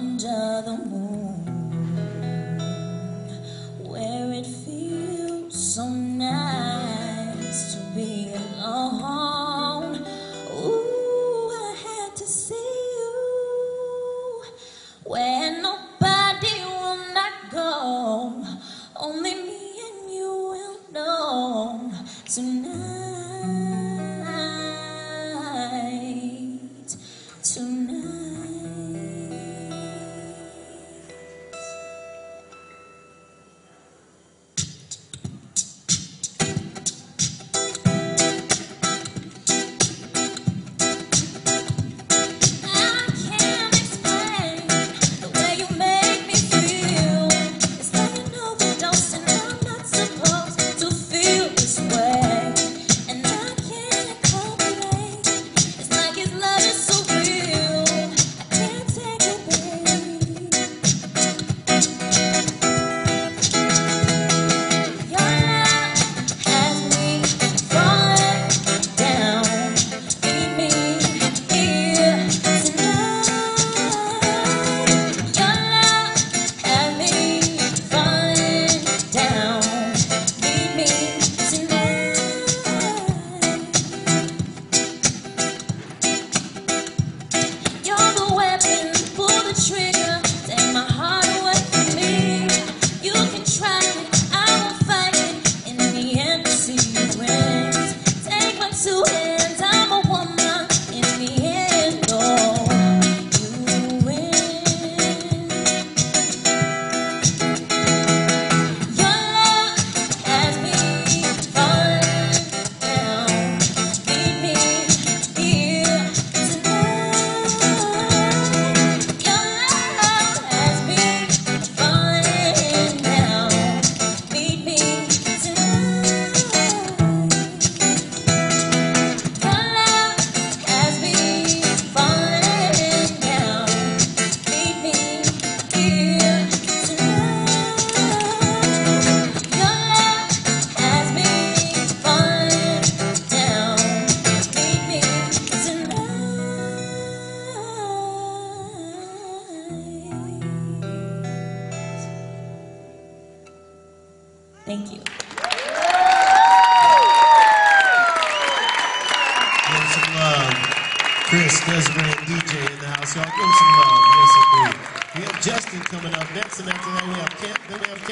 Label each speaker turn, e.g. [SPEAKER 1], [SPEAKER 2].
[SPEAKER 1] under the moon, where it feels so nice to be alone. Ooh, I had to see you where nobody will not go. Only me and you will know tonight. Thank you.
[SPEAKER 2] Give some love. Chris, Desiree, and DJ in the house. Y'all give some love. Yes, indeed. We have Justin coming up next, and after that we have Kent, then we have Kent.